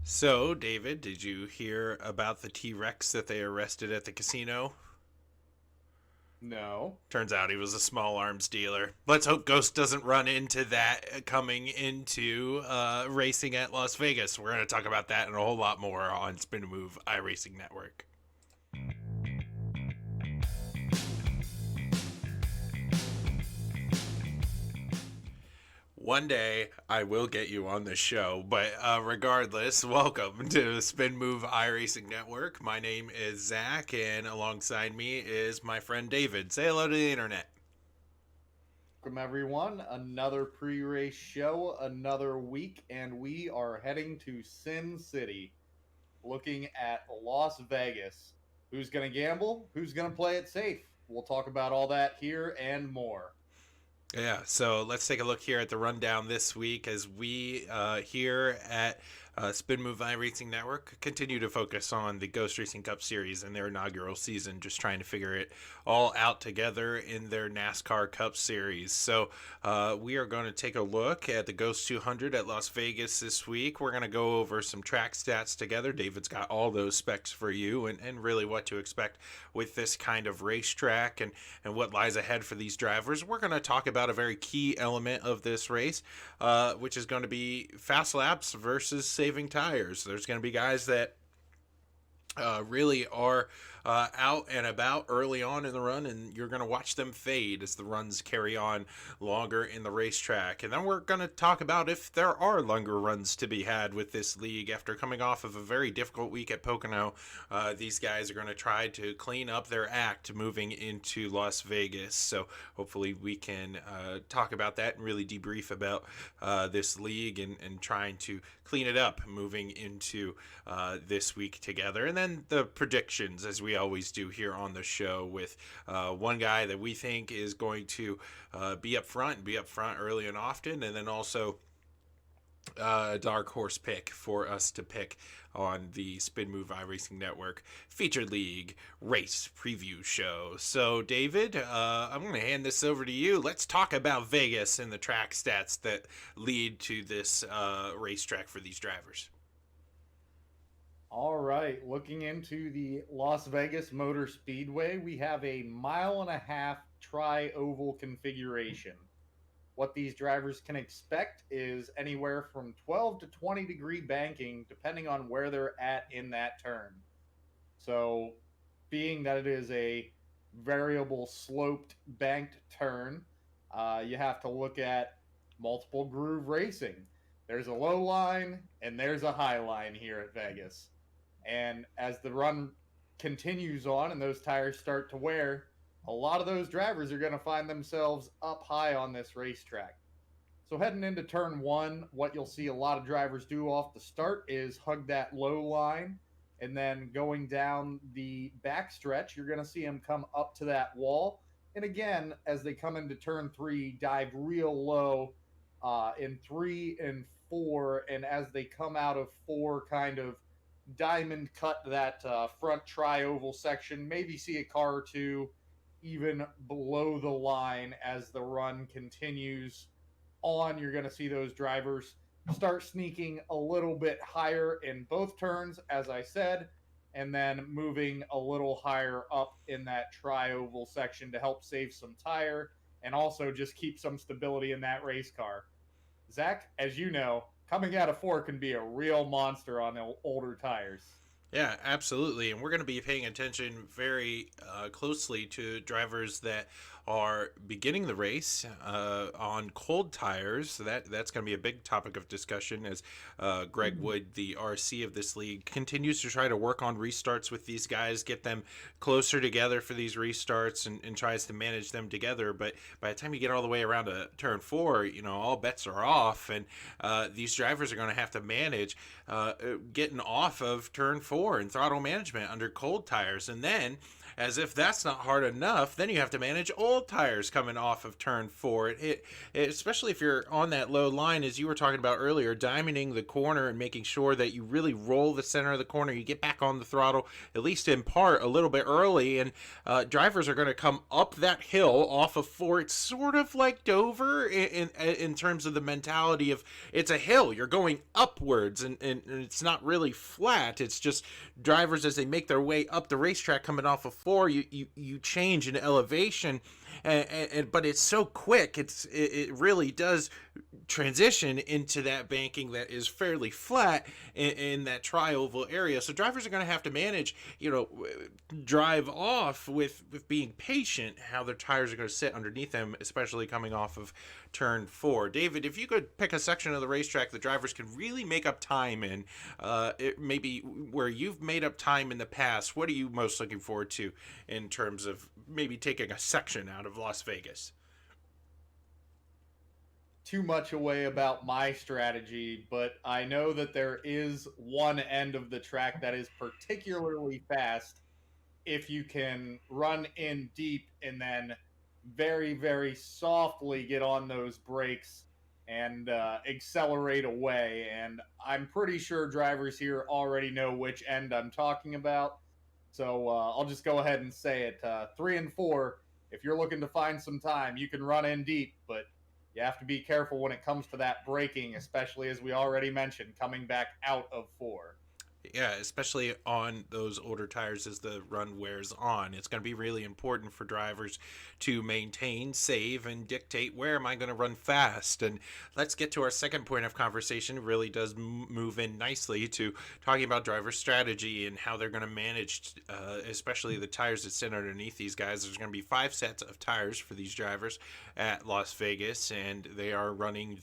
So, David, did you hear about the T Rex that they arrested at the casino? No. Turns out he was a small arms dealer. Let's hope Ghost doesn't run into that coming into racing at Las Vegas. We're going to talk about that and a whole lot more on Spin and Move iRacing Network. One day I will get you on the show, but regardless, welcome to the Spin Move iRacing Network. My name is Zach, and alongside me is my friend David. Say hello to the internet. Welcome, everyone. Another pre race show, another week, and we are heading to Sin City, looking at Las Vegas. Who's going to gamble? Who's going to play it safe? We'll talk about all that here and more. Yeah, so let's take a look here at the rundown this week as we here at Spin Move iRacing Network continue to focus on the Ghost Racing Cup Series and their inaugural season, just trying to figure it all out together in their NASCAR Cup Series. So we are going to take a look at the Ghost 200 at Las Vegas this week. We're going to go over some track stats together. David's got all those specs for you and really what to expect with this kind of racetrack and what lies ahead for these drivers. We're going to talk about a very key element of this race, which is going to be fast laps versus saving tires. There's going to be guys that really are out and about early on in the run, and you're going to watch them fade as the runs carry on longer in the racetrack. And then we're going to talk about if there are longer runs to be had with this league after coming off of a very difficult week at Pocono. These guys are going to try to clean up their act moving into Las Vegas. So hopefully we can talk about that and really debrief about this league and trying to clean it up moving into this week together. And then the predictions, as we always do here on the show, with one guy that we think is going to be up front and be up front early and often, and then also a dark horse pick for us to pick on the Spin Move iRacing Network Featured League Race Preview Show. So, David, I'm going to hand this over to you. Let's talk about Vegas and the track stats that lead to this racetrack for these drivers. All right, looking into the Las Vegas Motor Speedway, we have a mile-and-a-half tri-oval configuration. What these drivers can expect is anywhere from 12 to 20-degree banking, depending on where they're at in that turn. So, being that it is a variable sloped banked turn, you have to look at multiple groove racing. There's a low line and there's a high line here at Vegas. And as the run continues on and those tires start to wear, a lot of those drivers are going to find themselves up high on this racetrack. So heading into turn one, what you'll see a lot of drivers do off the start is hug that low line, and then going down the backstretch, you're going to see them come up to that wall. And again, as they come into turn three, dive real low in three and four, and as they come out of four, kind of diamond cut that front tri-oval section, maybe see a car or two even below the line as the run continues on. You're going to see those drivers start sneaking a little bit higher in both turns, as I said, and then moving a little higher up in that tri-oval section to help save some tire and also just keep some stability in that race car. Zach, as you know, coming out of four can be a real monster on the older tires. Yeah, absolutely. And we're going to be paying attention very closely to drivers that are beginning the race on cold tires. So that's going to be a big topic of discussion as Greg Wood, the RC of this league, continues to try to work on restarts with these guys, get them closer together for these restarts and tries to manage them together. But by the time you get all the way around to turn four, all bets are off. And these drivers are going to have to manage getting off of turn four and throttle management under cold tires. And then As if that's not hard enough, then you have to manage old tires coming off of turn four. Especially if you're on that low line, as you were talking about earlier, diamonding the corner and making sure that you really roll the center of the corner. You get back on the throttle, at least in part, a little bit early, and drivers are going to come up that hill off of four. It's sort of like Dover in terms of the mentality of it's a hill. You're going upwards, and it's not really flat. It's just drivers as they make their way up the racetrack coming off of four, you change in elevation, but it's so quick. It really does transition into that banking that is fairly flat in that tri-oval area. So drivers are going to have to manage, drive off with being patient, how their tires are going to sit underneath them, especially coming off of turn four. David, if you could pick a section of the racetrack that drivers can really make up time in, maybe where you've made up time in the past, what are you most looking forward to in terms of maybe taking a section out of Las Vegas? Too much away about my strategy, but I know that there is one end of the track that is particularly fast if you can run in deep and then very, very softly get on those brakes and accelerate away. And I'm pretty sure drivers here already know which end I'm talking about. So I'll just go ahead and say it. 3 and 4, if you're looking to find some time, you can run in deep, but you have to be careful when it comes to that braking, especially as we already mentioned, coming back out of four. Yeah, especially on those older tires as the run wears on. It's going to be really important for drivers to maintain, save, and dictate where am I going to run fast. And let's get to our second point of conversation. It really does move in nicely to talking about driver strategy and how they're going to manage, especially the tires that sit underneath these guys. There's going to be 5 sets of tires for these drivers at Las Vegas, and they are running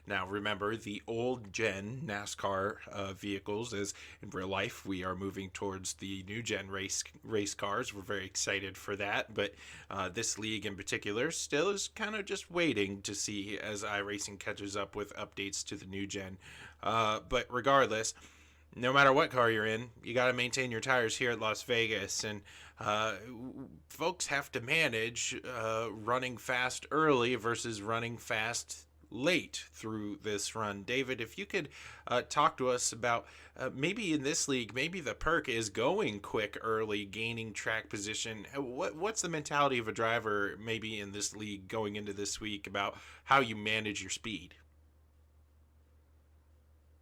now remember, the old gen NASCAR vehicles, as in real life we are moving towards the new gen race cars. We're very excited for that, but this league in particular still is kind of just waiting to see as iRacing catches up with updates to the new gen. But regardless, no matter what car you're in, you got to maintain your tires here at Las Vegas, and uh, folks have to manage running fast early versus running fast late through this run. David, if you could talk to us about maybe in this league, maybe the perk is going quick early, gaining track position. What's the mentality of a driver maybe in this league going into this week about how you manage your speed?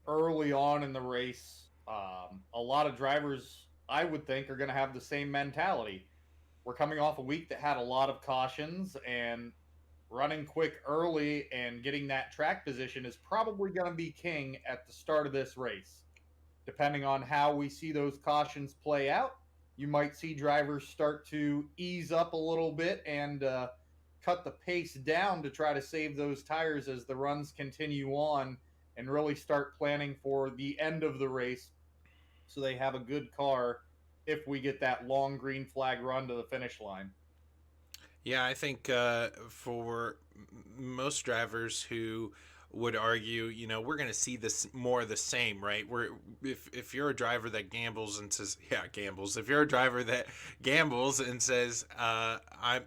Early on in the race, a lot of drivers, I would think, are going to have the same mentality. We're coming off a week that had a lot of cautions, and running quick early and getting that track position is probably going to be king at the start of this race. Depending on how we see those cautions play out, you might see drivers start to ease up a little bit and cut the pace down to try to save those tires as the runs continue on and really start planning for the end of the race so they have a good car if we get that long green flag run to the finish line. Yeah, I think for most drivers who would argue, we're going to see this more of the same, right? If you're a driver that gambles and says, yeah, gambles. If you're a driver that gambles and says, I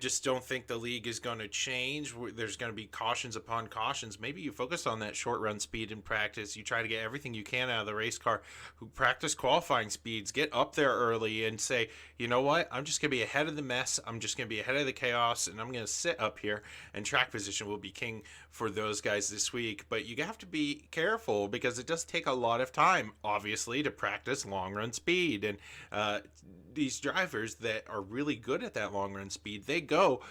just don't think the league is going to change. There's going to be cautions upon cautions. Maybe you focus on that short run speed in practice. You try to get everything you can out of the race car. Who practice qualifying speeds, get up there early and say, you know what? I'm just going to be ahead of the mess. I'm just going to be ahead of the chaos, and I'm going to sit up here. And track position will be king for those guys this week. But you have to be careful because it does take a lot of time, obviously, to practice long run speed. And these drivers that are really good at that long run speed, they go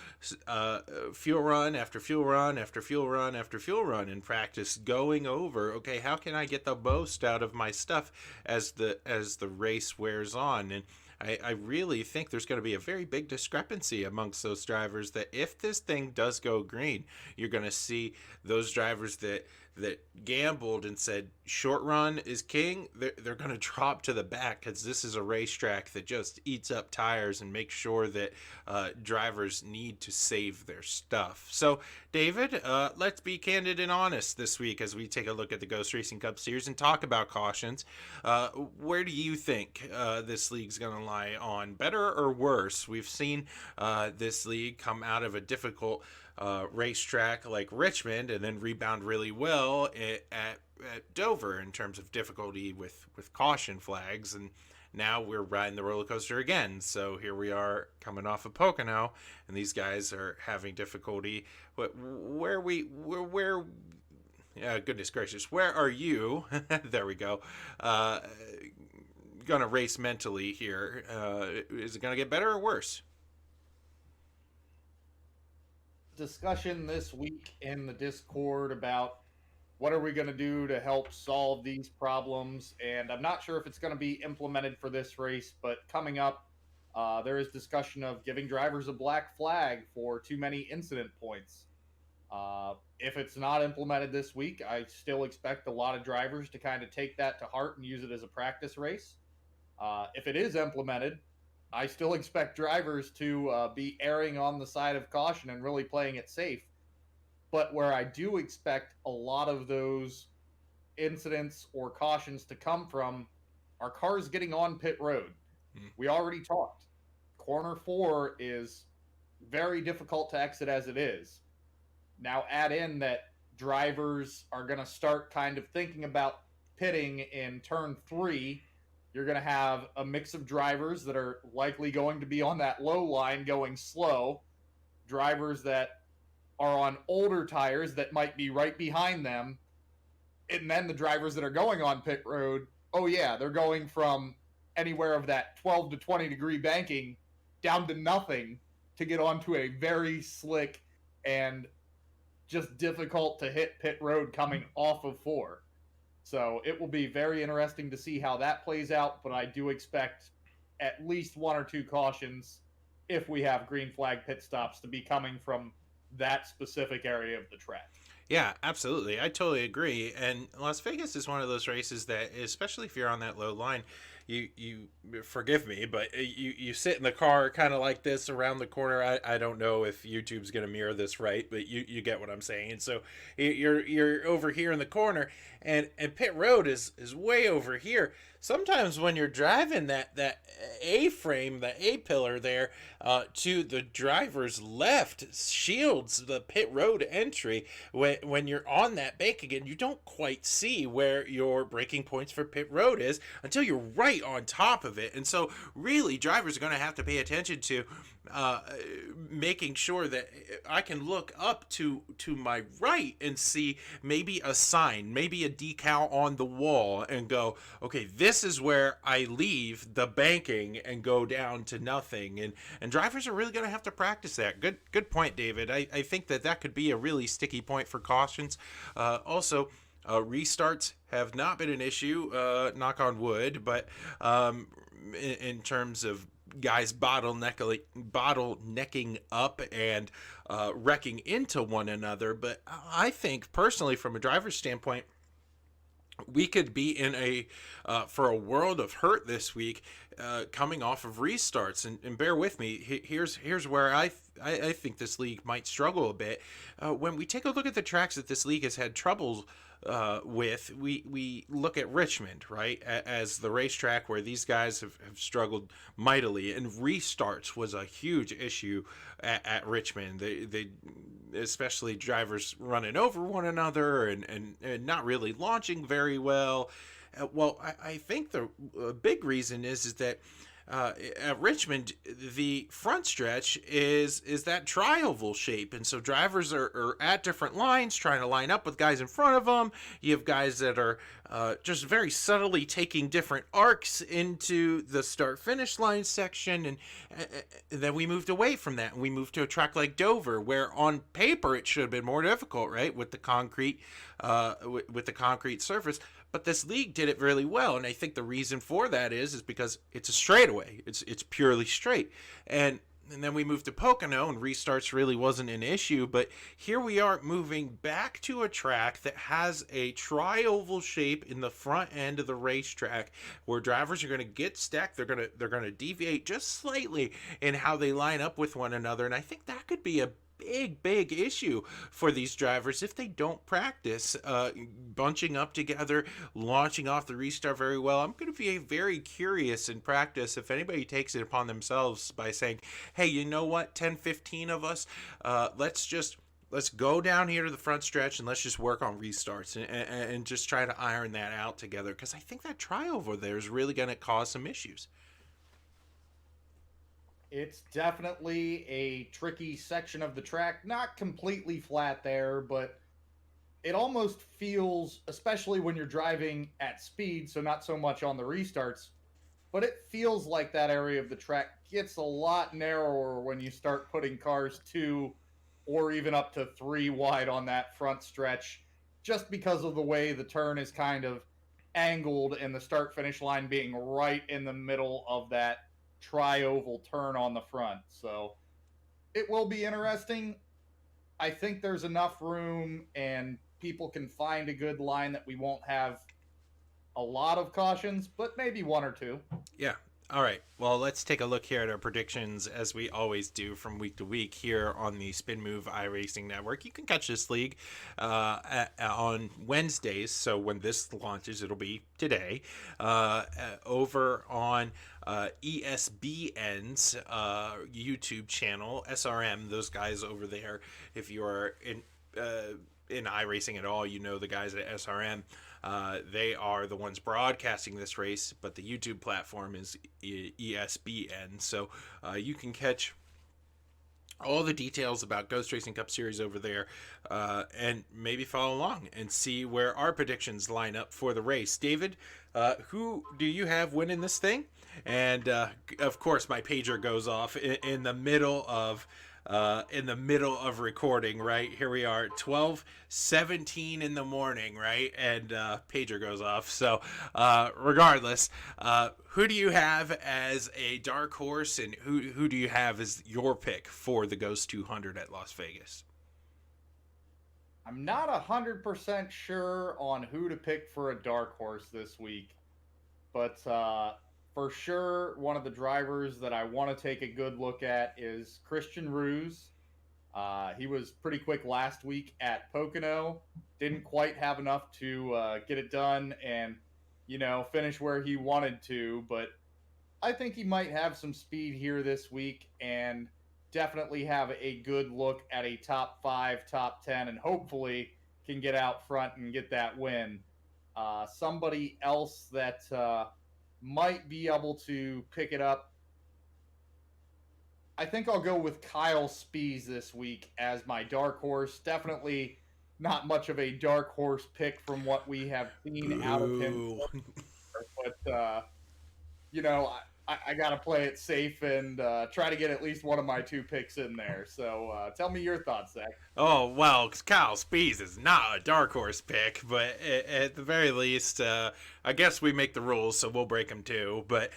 fuel run after fuel run after fuel run after fuel run in practice, going over, okay, how can I get the most out of my stuff as the race wears on. And I really think there's going to be a very big discrepancy amongst those drivers that if this thing does go green, you're going to see those drivers that that gambled and said short run is king, they're going to drop to the back, because this is a racetrack that just eats up tires and makes sure that drivers need to save their stuff. So, David, let's be candid and honest this week as we take a look at the Ghost Racing Cup Series and talk about cautions. Where do you think this league's going to lie on? Better or worse? We've seen this league come out of a difficult racetrack like Richmond and then rebound really well at Dover in terms of difficulty with caution flags. And now we're riding the roller coaster again. So here we are coming off of Pocono, and these guys are having difficulty. Where goodness gracious, where are you? There we go. Gonna race mentally here. Is it gonna get better or worse? Discussion this week in the Discord about what are we going to do to help solve these problems. And I'm not sure if it's going to be implemented for this race, but coming up, there is discussion of giving drivers a black flag for too many incident points. If it's not implemented this week, I still expect a lot of drivers to kind of take that to heart and use it as a practice race. If it is implemented, I still expect drivers to be erring on the side of caution and really playing it safe. But where I do expect a lot of those incidents or cautions to come from are cars getting on pit road. We already talked. Corner 4 is very difficult to exit as it is. Now add in that drivers are going to start kind of thinking about pitting in turn 3. You're going to have a mix of drivers that are likely going to be on that low line going slow, drivers that are on older tires that might be right behind them, and then the drivers that are going on pit road, oh yeah, they're going from anywhere of that 12 to 20 degree banking down to nothing to get onto a very slick and just difficult to hit pit road coming off of 4. So it will be very interesting to see how that plays out, but I do expect at least 1 or 2 cautions if we have green flag pit stops to be coming from that specific area of the track. Yeah, absolutely. I totally agree. And Las Vegas is one of those races that, especially if you're on that low line, you forgive me, but you sit in the car kind of like this around the corner. I don't know if YouTube's going to mirror this right, but you get what I'm saying. And so you're over here in the corner, and pit road is way over here. Sometimes when you're driving that A-frame, the A-pillar there, to the driver's left shields the pit road entry. When you're on that bank again, you don't quite see where your braking points for pit road is until you're right on top of it. And so really drivers are going to have to pay attention to making sure that I can look up to my right and see maybe a sign, maybe a decal on the wall, and go, okay, this is where I leave the banking and go down to nothing. And drivers are really going to have to practice that. Good point, David. I think that could be a really sticky point for cautions. Also, restarts have not been an issue, knock on wood, but in terms of guys bottlenecking up and wrecking into one another. But I think personally, from a driver's standpoint, we could be in for a world of hurt this week, coming off of restarts. And bear with me. Here's where I think this league might struggle a bit. When we take a look at the tracks that this league has had troubles with, we look at Richmond, right, as the racetrack where these guys have struggled mightily, and restarts was a huge issue at Richmond. They especially drivers running over one another and not really launching very well. Well, I think the big reason is that at Richmond, the front stretch is that tri-oval shape, and so drivers are at different lines trying to line up with guys in front of them. You have guys that are just very subtly taking different arcs into the start-finish line section, and then we moved away from that, and we moved to a track like Dover, where on paper it should have been more difficult, right, with the concrete surface. But this league did it really well, and I think the reason for that is because it's a straightaway. It's purely straight, and and then we moved to Pocono, and restarts really wasn't an issue. But here we are moving back to a track that has a tri-oval shape in the front end of the racetrack, where drivers are going to get stacked. They're going to deviate just slightly in how they line up with one another, and I think that could be a big issue for these drivers if they don't practice bunching up together, launching off the restart very well. I'm going to be very curious in practice if anybody takes it upon themselves by saying, hey, you know what, 10, 15 of us, let's go down here to the front stretch and let's just work on restarts and just try to iron that out together, because I think that try over there is really going to cause some issues. It's definitely a tricky section of the track, not completely flat there, but it almost feels, especially when you're driving at speed, so not so much on the restarts, but it feels like that area of the track gets a lot narrower when you start putting cars two or even up to three wide on that front stretch, just because of the way the turn is kind of angled and the start finish line being right in the middle of that tri-oval turn on the front. So it will be interesting. I think there's enough room and people can find a good line that we won't have a lot of cautions, but maybe one or two. Yeah. All right. Well, let's take a look here at our predictions, as we always do from week to week here on the Spin Move iRacing Network. You can catch this league on Wednesdays. So when this launches, it'll be today. Over on ESBN's YouTube channel, SRM, those guys over there. If you are in iRacing at all, you know the guys at SRM. They are the ones broadcasting this race, but the YouTube platform is ESBN. So you can catch all the details about Ghost Racing Cup Series over there, and maybe follow along and see where our predictions line up for the race. David, who do you have winning this thing? And of course, my pager goes off in the middle of recording. Right here we are, 12:17 in the morning, right, and pager goes off. So regardless, who do you have as a dark horse, and who do you have as your pick for the Ghost 200 at Las Vegas? I'm not 100% sure on who to pick for a dark horse this week, but for sure, one of the drivers that I want to take a good look at is Christian Ruse. He was pretty quick last week at Pocono. Didn't quite have enough to get it done and, finish where he wanted to. But I think he might have some speed here this week and definitely have a good look at a top 5, top 10, and hopefully can get out front and get that win. Somebody else that might be able to pick it up, I think I'll go with Kyle Spies this week as my dark horse. Definitely not much of a dark horse pick from what we have seen out of him. But, I got to play it safe and try to get at least one of my two picks in there. So tell me your thoughts, Zach. Oh, well, Kyle Spies is not a dark horse pick, but at the very least, I guess we make the rules, so we'll break them too. But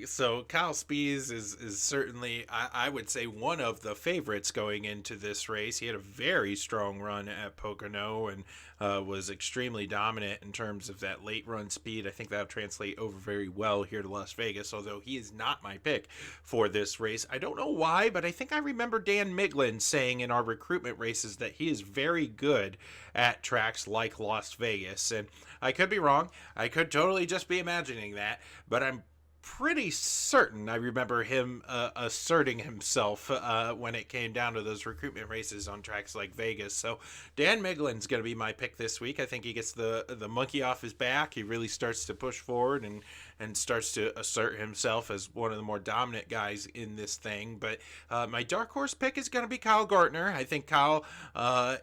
so Kyle Spies is certainly, I would say, one of the favorites going into this race. He had a very strong run at Pocono and was extremely dominant in terms of that late run speed. I think that'll translate over very well here to Las Vegas, although he is not my pick for this race. I don't know why, but I think I remember Dan Miglin saying in our recruitment races that he is very good at tracks like Las Vegas. And I could be wrong. I could totally just be imagining that, but I'm pretty certain I remember him asserting himself when it came down to those recruitment races on tracks like Vegas. So Dan Miglin's going to be my pick this week. I think he gets the monkey off his back. He really starts to push forward and starts to assert himself as one of the more dominant guys in this thing. But my dark horse pick is going to be Kyle Gartner. I think Kyle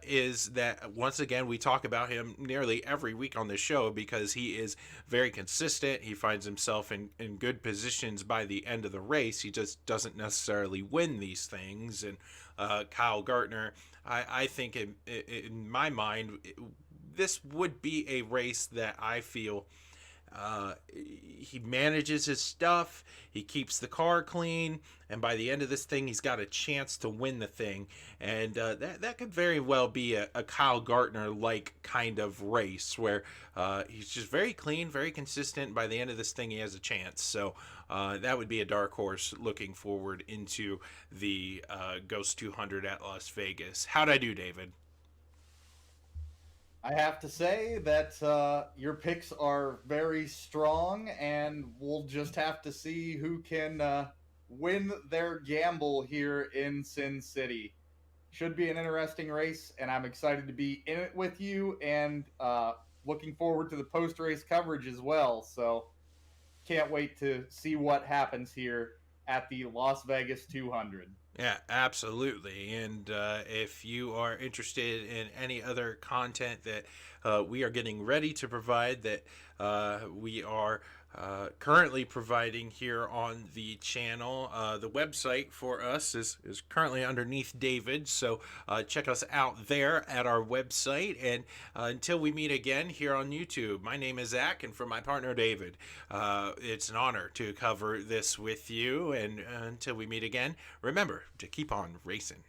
is that, once again, we talk about him nearly every week on this show because he is very consistent. He finds himself in good positions by the end of the race. He just doesn't necessarily win these things. And Kyle Gartner, I think in my mind, this would be a race that I feel He manages his stuff. He keeps the car clean, and by the end of this thing, he's got a chance to win the thing. And that could very well be a Kyle Gardner like kind of race where he's just very clean, very consistent. By the end of this thing, he has a chance. So that would be a dark horse looking forward into the Ghost 200 at Las Vegas. How'd I do, David? I have to say that your picks are very strong, and we'll just have to see who can win their gamble here in Sin City. Should be an interesting race, and I'm excited to be in it with you, and looking forward to the post race coverage as well. So, can't wait to see what happens here at the Las Vegas 200. Yeah, absolutely. And if you are interested in any other content that we are getting ready to provide, that we are currently providing here on the channel, the website for us is currently underneath David. So check us out there at our website. And until we meet again here on YouTube, my name is Zach, and for my partner David, it's an honor to cover this with you. And until we meet again, remember to keep on racing.